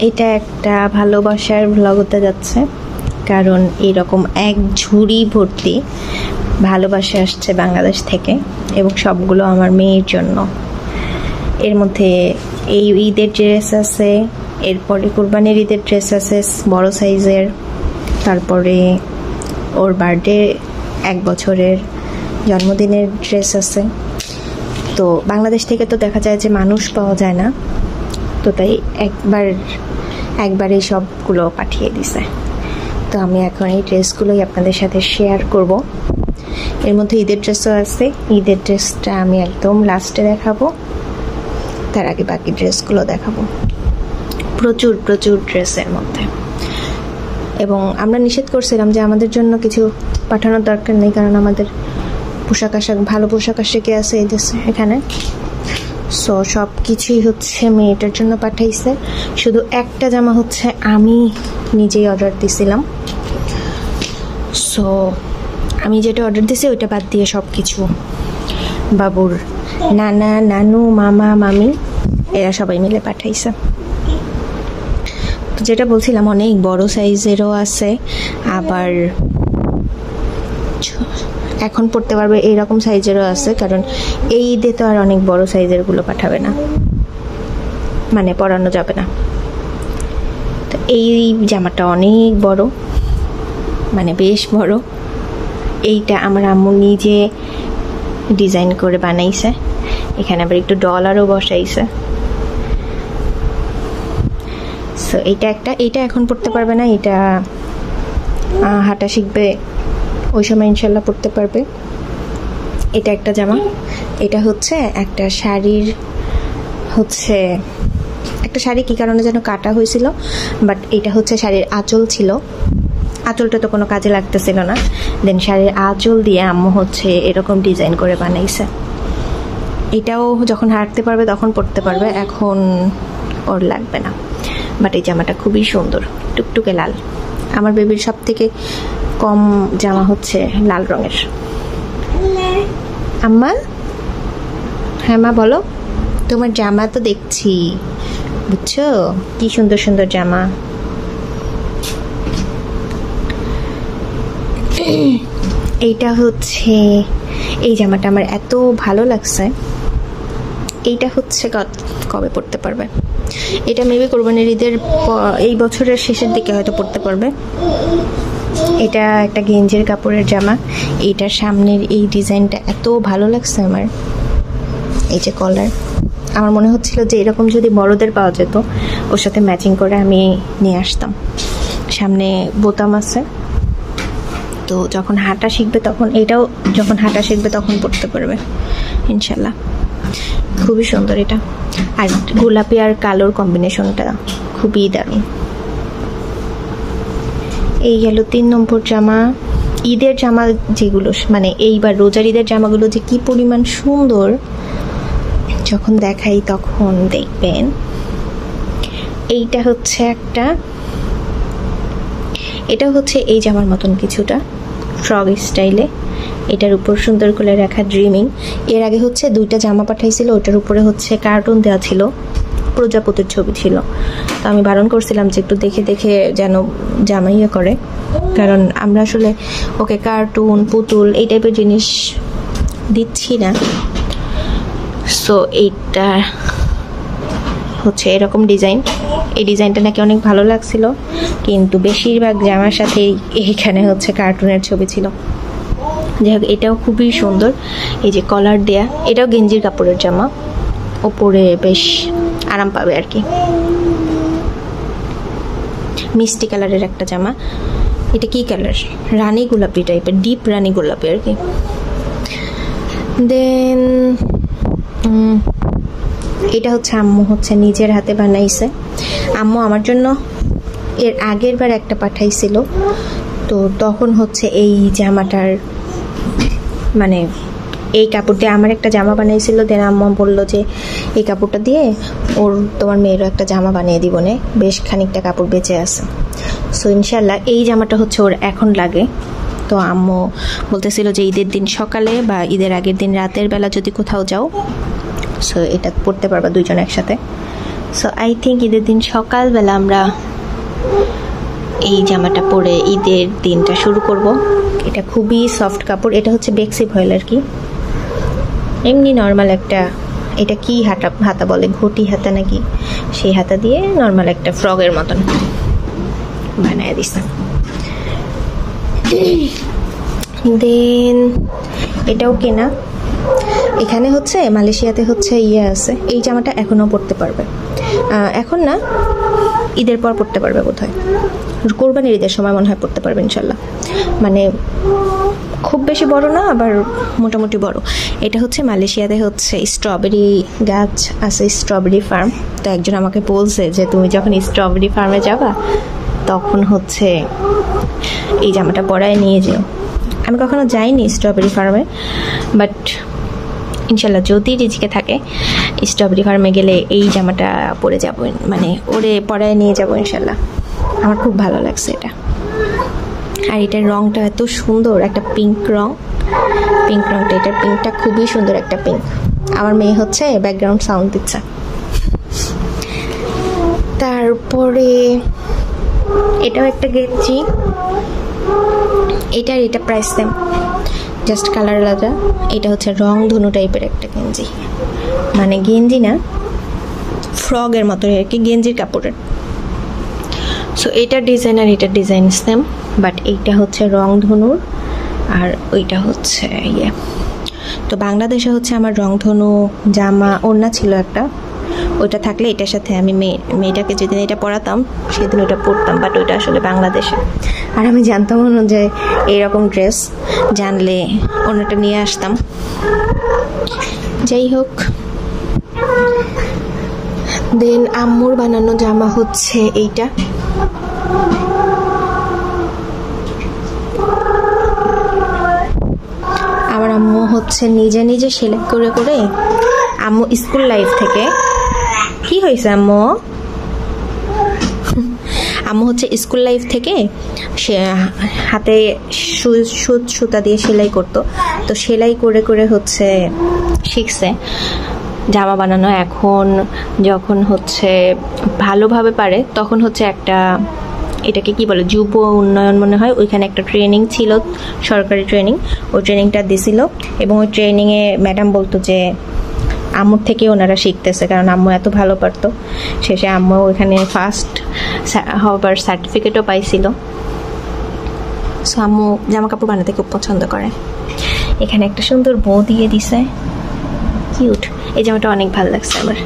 এটা একটা ভালোবাসার ভ্লগ হতে যাচ্ছে, কারণ এরকম এক ঝুড়ি ভর্তি ভালোবাসা আসছে বাংলাদেশ থেকে, এবং সবগুলো আমার মেয়ের জন্য। এর মধ্যে এই ঈদের ড্রেস আছে, এরপরে কুরবানির ঈদের ড্রেস আছে বড় সাইজের, তারপরে ওর বার্থডে 1 বছরের জন্মদিনের ড্রেস আছে। তো বাংলাদেশ থেকে তো দেখা যায় যে মানুষ পাওয়া যায় না, তো তাই একবারে সবগুলো পাঠিয়ে দিছে। তো আমি এখন এই ড্রেসগুলোই আপনাদের সাথে শেয়ার করব। এর মধ্যে ঈদের ড্রেসও আছে, ঈদের ড্রেসটা আমি একদম লাস্টে দেখাবো, তার আগে বাকি ড্রেসগুলো দেখাবো। প্রচুর প্রচুর ড্রেসের মধ্যে, এবং আমরা নিষেধ করছিলাম যে আমাদের জন্য কিছু পাঠানোর দরকার নেই, কারণ আমাদের পোশাক আশাক ভালো পোশাক আশাকে আছে এই দেশে এখানে। সো সব কিছুই হচ্ছে মেয়েটার জন্য পাঠাইছে, শুধু একটা জামা হচ্ছে আমি নিজেই অর্ডার দিছিলাম। সো আমি যেটা অর্ডার দিছি ওইটা বাদ দিয়ে সব কিছু বাবুর নানা নানু মামা মামি এরা সবাই মিলে পাঠাইছে। যেটা বলছিলাম অনেক বড় সাইজেরও আছে, আবার এখন পড়তে পারবে এইরকম সাইজেরও আছে, কারণ এই ঈদে তো আর অনেক বড় সাইজের গুলো পাঠাবে না, মানে পরানো যাবে না। তো এই জামাটা অনেক বড়, মানে বেশ বড়। এইটা আমার আম্মু নিজে ডিজাইন করে বানাইছে, এখানে আবার একটু ডলারও বসাইছে। সো এইটা এখন পড়তে পারবে না, এটা হাঁটা শিখবে ওই সময় ইনশাল্লাহ পড়তে পারবে। এটা একটা জামা, এটা হচ্ছে একটা শাড়ির একটা শাড়ি কি কারণে যেন কাটা হয়েছিল, বাট এটা হচ্ছে শাড়ির আঁচল ছিল, আঁচলটা তো কোনো কাজে লাগতেছিল না, দেন শাড়ির আঁচল দিয়ে আম্মু হচ্ছে এরকম ডিজাইন করে বানাইছে। এটাও যখন হাঁটতে পারবে তখন পড়তে পারবে, এখন ওর লাগবে না। বাট এই জামাটা খুবই সুন্দর, টুকটুকে লাল। আমার বেবির সব থেকে কম জামা হচ্ছে লাল রঙের। আম্মা, হ্যাঁ মা বলো, তোমার জামা তো দেখছি, বুঝছো কি সুন্দর সুন্দর জামা। এইটা হচ্ছে, এই জামাটা আমার এত ভালো লাগছে। এইটা হচ্ছে কবে পড়তে পারবে, এটা মেবি কোরবানির ঈদের এই বছরের শেষের দিকে হয়তো পড়তে পারবে। এটা একটা গেঞ্জির কাপড়ের জামা, এইটার সামনের এই ডিজাইনটা এত ভালো লাগছে আমার। এই যে কলার, আমার মনে হচ্ছিল যে এরকম যদি বড়দের পাওয়া যেত ওর সাথে ম্যাচিং করে আমি নিয়ে আসতাম। সামনে বোতাম আছে, তো যখন হাঁটা শিখবে তখন এটাও যখন হাঁটা শিখবে তখন পড়তে পারবে ইনশাল্লাহ। খুবই সুন্দর এটা, আর গোলাপি আর কালোর কম্বিনেশনটা খুবই দারুণ। এই গেল 3 নম্বর জামা। ঈদের জামা যেগুলো, মানে এইবার রোজার ঈদের জামাগুলো যে কি পরিমাণ সুন্দর, যখন দেখাই তখন দেখবেন। এইটা হচ্ছে এটা হচ্ছে এই জামার মতন কিছুটা ফ্রক স্টাইলে, এটার উপর সুন্দর করে রাখা ড্রিমিং। এর আগে হচ্ছে 2টা জামা পাঠাইছিল, ওটার উপরে হচ্ছে কার্টুন দেওয়া ছিল, প্রজাপতির ছবি ছিল। তো আমি বারণ করছিলাম যে একটু দেখে দেখে যেন জামা ইয়ে করে, কারণ আমরা আসলে ওকে কার্টুন পুতুল এই টাইপের জিনিস দিচ্ছি না। সো এইটা হচ্ছে এরকম ডিজাইন, এই ডিজাইনটা নাকি অনেক ভালো লাগছিল, কিন্তু বেশিরভাগ জামার সাথে এইখানে হচ্ছে কার্টুনের ছবি ছিল। যাই হোক, এটাও খুবই সুন্দর, এই যে কলার দেয়া, এটাও গেঞ্জির কাপড়ের জামা, ওপরে বেশ আরাম পাবে আর কি। মিষ্টি কালারের একটা জামা, এটা কি কালার, রানী গোলাপি টাইপের, ডিপ রানী গোলাপি আর কি। দেন এটা হচ্ছে আম্মু হচ্ছে নিজের হাতে বানাইছে। আম্মু আমার জন্য এর আগের বার একটা পাঠাইছিল, তো তখন হচ্ছে এই জামাটার মানে এই কাপড় দিয়ে আমার একটা জামা বানিয়েছিল। দেন আম্মা বললো যে এই কাপড়টা দিয়ে তোমার মেয়েরও একটা জামা বানিয়ে দিব, নে বেশ খানিকটা কাপড় বেঁচে আছে। সো ইনশাল্লাহ এই জামাটা হচ্ছে ওর এখন লাগে। তো আম্মু বলতেছিল যে ঈদের দিন সকালে বা ঈদের আগের দিন রাতের বেলা যদি কোথাও যাও, সো এটা পড়তে পারবা দুইজন একসাথে। সো আই থিঙ্ক ঈদের দিন সকালবেলা আমরা এই জামাটা পরে ঈদের দিনটা শুরু করব। এটা খুবই সফট কাপড়, এটা হচ্ছে বেক্সি ভয়েল আর কি, এমনি নর্মাল একটা, এটা কি হাতা বলে, ঘটি হাতা নাকি, সেই হাতা দিয়ে নর্মাল একটা ফ্রগের মতন বানায় দিছে। দেন এটাও কেনা। এখানে হচ্ছে মালয়েশিয়াতে হচ্ছে আছে, এই জামাটা এখনও পরতে পারবে, এখন না ঈদের পর পরতে পারবে বোধহয়, কোরবানির ঈদের সময় মনে হয় পরতে পারবে ইনশাল্লাহ। মানে খুব বেশি বড় না, আবার মোটামুটি বড়। এটা হচ্ছে মালয়েশিয়াতে হচ্ছে স্ট্রবেরি গাছ আছে, স্ট্রবেরি ফার্ম। তো একজন আমাকে বলছে যে তুমি যখন স্ট্রবেরি ফার্মে যাবা তখন হচ্ছে এই জামাটা পরায় নিয়ে যেও। আমি কখনো যাইনি স্ট্রবেরি ফার্মে, বাট ইনশাল্লাহ যদি রিজিকে থাকে স্ট্রবেরি ফার্মে গেলে এই জামাটা পরে যাব, মানে ওরে পরায় নিয়ে যাব ইনশাল্লাহ। আমার খুব ভালো লাগছে এটা। আর এটার রংটা এত সুন্দর, একটা পিঙ্ক রং, পিঙ্ক রংটা, এটার পিঙ্কটা খুবই সুন্দর একটা পিঙ্ক। আমার মেয়ে হচ্ছে ব্যাকগ্রাউন্ড সাউন্ড দিচ্ছে। তারপরে এটাও একটা গেঞ্জি, এটা প্রাইস সেম, জাস্ট কালার আলাদা। এটা হচ্ছে রং ধনু টাইপের একটা গেঞ্জি, মানে গেঞ্জি না, ফ্রগের মতো আর কি, গেঞ্জির কাপড়ের। সো এটার ডিজাইন আর এটার ডিজাইন সেম, বাট এইটা হচ্ছে রং ধনুর আর ওইটা হচ্ছে তো বাংলাদেশে হচ্ছে আমার রংধনু জামা ওড়না ছিল একটা, ওইটা থাকলে এটার সাথে আমি মেয়েটাকে যেদিন এটা পরাতাম সেদিন ওটা পরতাম, বাট ওইটা আসলে বাংলাদেশে। আর আমি জানতাম না যে এইরকম ড্রেস, জানলে ওড়নাটা নিয়ে আসতাম। যাই হোক, দেন আম্মুর বানানো জামা হচ্ছে এইটা, আমার আম্মু হচ্ছে নিজে নিজে সেলাই করে করে, আম্মু স্কুল লাইফ থেকে, কি হয়েছে আম্মু, আম্মু হচ্ছে স্কুল লাইফ থেকে সে হাতে সুতা দিয়ে সেলাই করতো, তো সেলাই করে করে হচ্ছে শিখছে জামা বানানো। এখন যখন হচ্ছে ভালোভাবে পারে তখন হচ্ছে একটা, এটাকে কি বলে, যুব উন্নয়ন মনে হয়, ওইখানে একটা ট্রেনিং ছিল, সরকারি ট্রেনিং, ওই ট্রেনিংটা দিছিল। এবং ওই ট্রেনিংয়ে ম্যাডাম বলতো যে আম্মুর থেকে ওনারা শিখতেছে, কারণ আম্মু এত ভালো পারতো। শেষে আম্মু ওইখানে ফার্স্ট হবার সার্টিফিকেটও পাইছিল। সো আম্মু জামা কাপড় বানাতে খুব পছন্দ করে। এখানে একটা সুন্দর বউ দিয়ে দিছে, কিউট। এই জামাটা অনেক ভালো লাগছে আমার।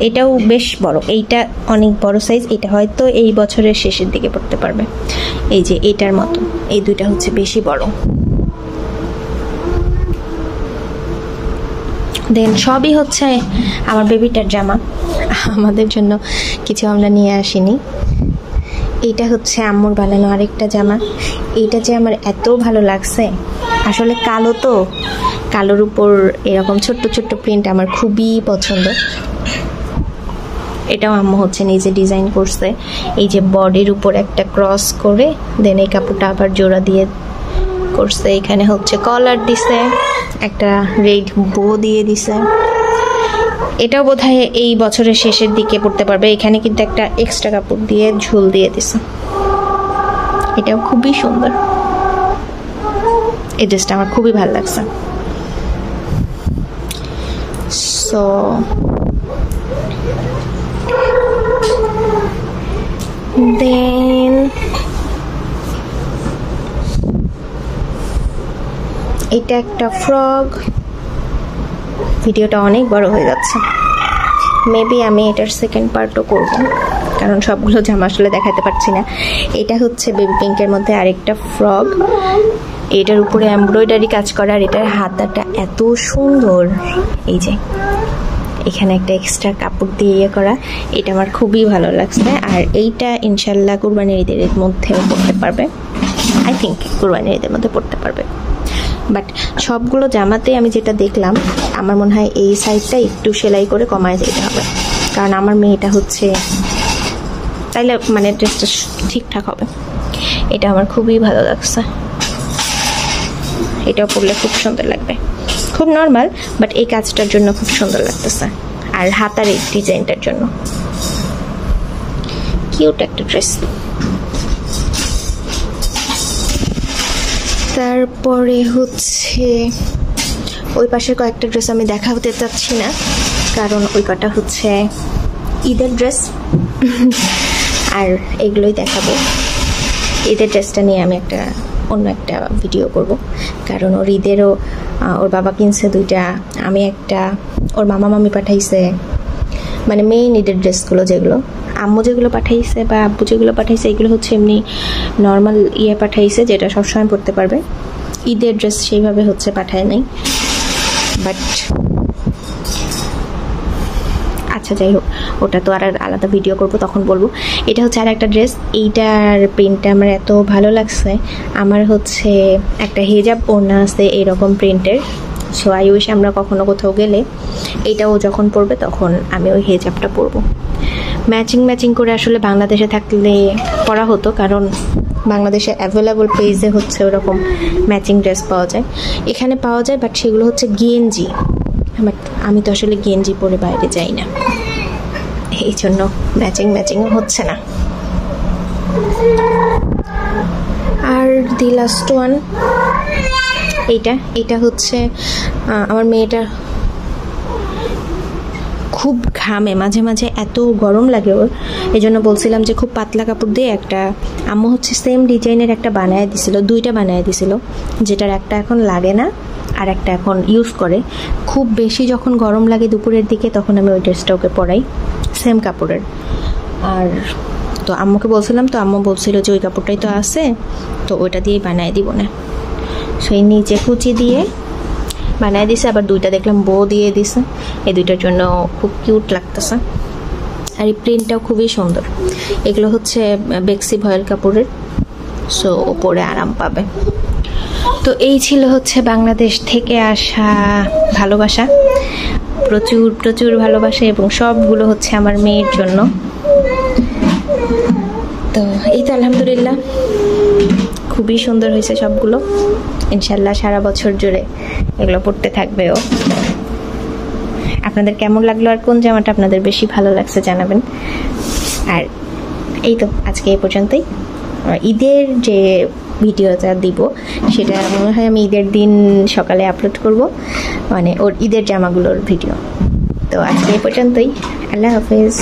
এটাও বেশ বড়, এইটা অনেক বড় সাইজ, এটা হয়তো এই বছরের শেষের দিকে পড়তে পারবে। এই যে এটার মতো, এই দুইটা হচ্ছে বেশি বড়। দেন সবই হচ্ছে আমার বেবিটার জামা, আমাদের জন্য কিছু আমরা নিয়ে আসিনি। এইটা হচ্ছে আম্মুর বানানো আরেকটা জামা। এইটা যে আমার এত ভালো লাগছে, আসলে কালো তো, কালোর উপর এরকম ছোট্ট ছোট্ট প্রিন্ট আমার খুবই পছন্দ। এটাও আম্মু হচ্ছে নিজে ডিজাইন করছে, এই যে বডির উপর একটা ক্রস করে, দেন এই কাপড়টা আবার জোড়া দিয়ে করছে। এখানে হচ্ছে কলার দিছে, একটা রেড বো দিয়ে দিছে। এটাও বোধহয় এই বছরের শেষের দিকে পড়তে পারবে। এখানে কিন্তু একটা এক্সট্রা কাপড় দিয়ে ঝুল দিয়ে দিছে, এটাও খুবই সুন্দর। এই ড্রেসটা আমার খুবই ভালো লাগছে। সো দেন এটা একটা ফ্রক। ভিডিওটা অনেক বড় হয়ে যাচ্ছে, মেবি আমি এটার সেকেন্ড পার্টও করব, কারণ সবগুলো জামা আসলে দেখাতে পারছি না। এটা হচ্ছে বেবি পিঙ্কের মধ্যে আরেকটা ফ্রক, এটার উপরে এমব্রয়ডারি কাজ করা, আর এটার হাতাটা এত সুন্দর, এই যে এখানে একটা এক্সট্রা কাপড় দিয়ে করা, এটা আমার খুবই ভালো লাগছে। আর এইটা ইনশাল্লাহ কুরবানির ঈদের মধ্যেও পড়তে পারবে, আই থিঙ্ক কুরবানির ঈদের মধ্যে পড়তে পারবে। বাট সবগুলো জামাতে আমি যেটা দেখলাম, আমার মনে হয় এই সাইডটা একটু সেলাই করে কমায় যেতে হবে, কারণ আমার মেয়েটা হচ্ছে, তাইলে মানে ড্রেসটা ঠিকঠাক হবে। এটা আমার খুবই ভালো লাগছে, এটাও পরলে খুব সুন্দর লাগবে। খুব নর্মাল, বাট এই কাজটার জন্য খুব সুন্দর লাগতেছে। আর হাতার এই ডিজাইনটার জন্য। কিউট একটা ড্রেস। তারপরে হচ্ছে ওই পাশের কয়েকটা ড্রেস আমি দেখাতে চাচ্ছি না, কারণ ওই কটা হচ্ছে ঈদের ড্রেস, আর এগুলোই দেখাবো। ঈদের ড্রেসটা নিয়ে আমি অন্য একটা ভিডিও করব, কারণ ওর ঈদেরও ওর বাবা কিনছে 2টা, আমি একটা, ওর মামা মামি পাঠাইছে, মানে মেইন ঈদের ড্রেসগুলো যেগুলো আম্মু যেগুলো পাঠাইছে বা আব্বু যেগুলো পাঠাইছে এগুলো হচ্ছে এমনি নর্মাল পাঠাইছে, যেটা সবসময় পরতে পারবে। ঈদের ড্রেস সেইভাবে হচ্ছে পাঠায় নাই, বাট আচ্ছা যাই হোক, ওটা তো আর আলাদা ভিডিও করব, তখন বলবো। এটা হচ্ছে আর একটা ড্রেস, এইটার প্রিন্টটা আমার এত ভালো লাগছে। আমার হচ্ছে একটা হিজাব ওড়না আছে এরকম প্রিন্টের, সো আই উইশ আমরা কখনো কোথাও গেলে এটাও যখন পরবে তখন আমি ওই হিজাবটা পরবো। ম্যাচিং করে আসলে বাংলাদেশে থাকলে পরা হতো, কারণ বাংলাদেশে অ্যাভেলেবল প্রাইসে হচ্ছে ওরকম ম্যাচিং ড্রেস পাওয়া যায়, এখানে পাওয়া যায়, বাট সেগুলো হচ্ছে গেঞ্জি। আমি তো আসলে গেঞ্জি পরে বাইরে যাই না, এই জন্য ম্যাচিংও হচ্ছে না। আর দি লাস্ট ওয়ান এইটা হচ্ছে আমার মেয়েটা খুব ঘামে, মাঝে মাঝে এত গরম লাগে ওর, এই জন্য বলছিলাম যে খুব পাতলা কাপড় দিয়ে একটা, আম্মু হচ্ছে সেম ডিজাইনের একটা বানায় দিছিল, 2টা বানায় দিছিল, যেটার একটা এখন লাগে না আর একটা এখন ইউজ করে। খুব বেশি যখন গরম লাগে দুপুরের দিকে তখন আমি ওই ড্রেসটা ওকে পরাই, সেম কাপড়ের। আর তো আম্মুকে বলছিলাম, তো আম্মু বলছিল যে ওই কাপড়টাই তো আছে, তো ওইটা দিয়েই বানায় দিব না, সেই নিচে কুচি দিয়ে বানায় দিছে, আবার 2টা দেখলাম বো দিয়ে দিছে, এই 2টার জন্য খুব কিউট লাগতেছে। আর এই প্রিন্টটাও খুবই সুন্দর। এগুলো হচ্ছে বেক্সি ভয়েল কাপড়ের, সো পরে আরাম পাবে। তো এই ছিল হচ্ছে বাংলাদেশ থেকে আসা ভালোবাসা, প্রচুর ভালোবাসা, এবং সবগুলো হচ্ছে আমার মেয়ের জন্য। তো এই তো আলহামদুলিল্লাহ খুবই সুন্দর হয়েছে সবগুলো, ইনশাল্লাহ সারা বছর জুড়ে এগুলো পড়তে থাকবে ও। আপনাদের কেমন লাগলো আর কোন জামাটা আপনাদের বেশি ভালো লাগছে জানাবেন। আর এই তো আজকে এই পর্যন্তই। ঈদের যে ভিডিওটা দিব সেটা মনে হয় আমি ঈদের দিন সকালে আপলোড করব, মানে ওর ঈদের জামাগুলোর ভিডিও। তো আজকে এই পর্যন্তই, আল্লাহ হাফেজ।